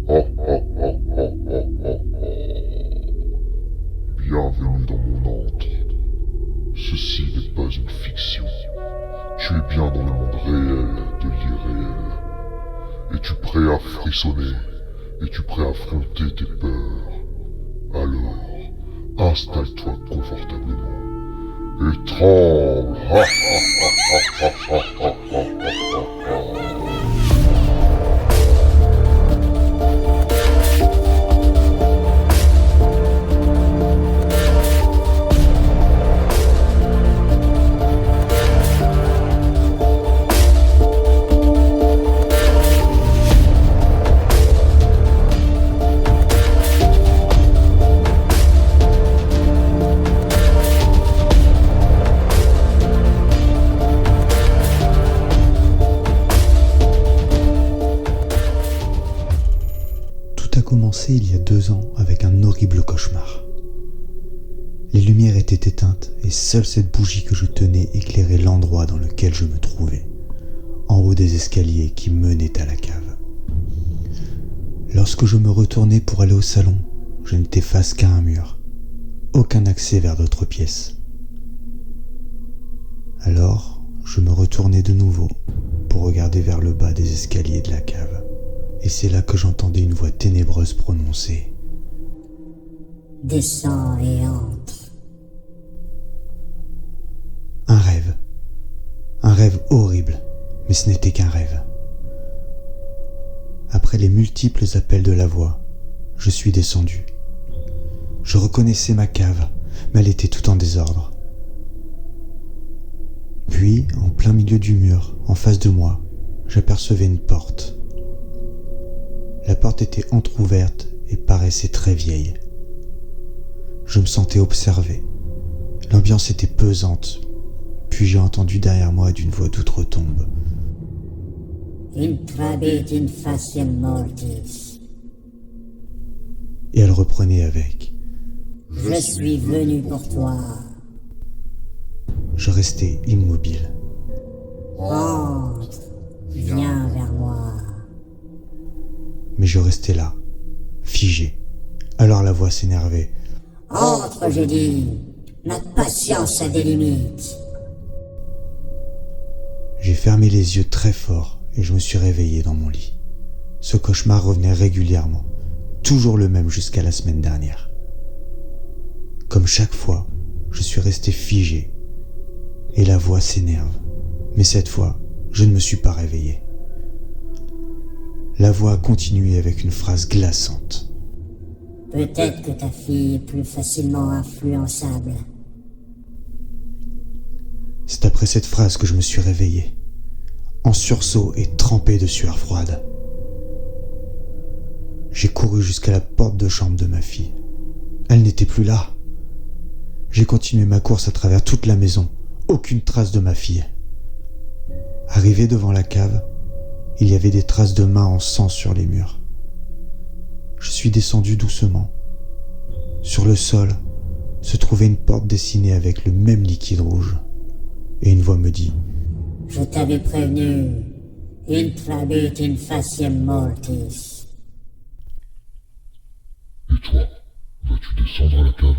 Bienvenue dans mon antre. Ceci n'est pas une fiction. Tu es bien dans le monde réel de l'irréel. Es-tu prêt à frissonner? Es-tu prêt à affronter tes peurs? Alors, installe-toi confortablement et tremble. Tout a commencé il y a 2 ans avec un horrible cauchemar. Les lumières étaient éteintes et seule cette bougie que je tenais éclairait l'endroit dans lequel je me trouvais, en haut des escaliers qui menaient à la cave. Lorsque je me retournai pour aller au salon, je n'étais face qu'à un mur, aucun accès vers d'autres pièces. Alors, je me retournai de nouveau pour regarder vers le bas des escaliers de la cave. Et c'est là que j'entendais une voix ténébreuse prononcer « Descends et entre. » Un rêve horrible, mais ce n'était qu'un rêve. Après les multiples appels de la voix, je suis descendu. Je reconnaissais ma cave, mais elle était tout en désordre. Puis, en plein milieu du mur, en face de moi, j'apercevais une porte. La porte était entr'ouverte et paraissait très vieille. Je me sentais observé. L'ambiance était pesante. Puis j'ai entendu derrière moi d'une voix d'outre-tombe. Intrabit in faciem mortis. Et elle reprenait avec. Je suis venu pour toi. Je restais immobile. Entre. Viens vers moi. Mais je restais là, figé. Alors la voix s'énervait. Entre, j'ai dit. Notre patience a des limites. J'ai fermé les yeux très fort et je me suis réveillé dans mon lit. Ce cauchemar revenait régulièrement, toujours le même jusqu'à la semaine dernière. Comme chaque fois, je suis resté figé. Et la voix s'énerve. Mais cette fois, je ne me suis pas réveillé. La voix a continué avec une phrase glaçante. Peut-être que ta fille est plus facilement influençable. C'est après cette phrase que je me suis réveillé, en sursaut et trempé de sueur froide. J'ai couru jusqu'à la porte de chambre de ma fille. Elle n'était plus là. J'ai continué ma course à travers toute la maison. Aucune trace de ma fille. Arrivé devant la cave, il y avait des traces de mains en sang sur les murs. Je suis descendu doucement. Sur le sol se trouvait une porte dessinée avec le même liquide rouge. Et une voix me dit « Je t'avais prévenu. Intrabit in faciem mortis. » Et toi, vas-tu descendre à la cave?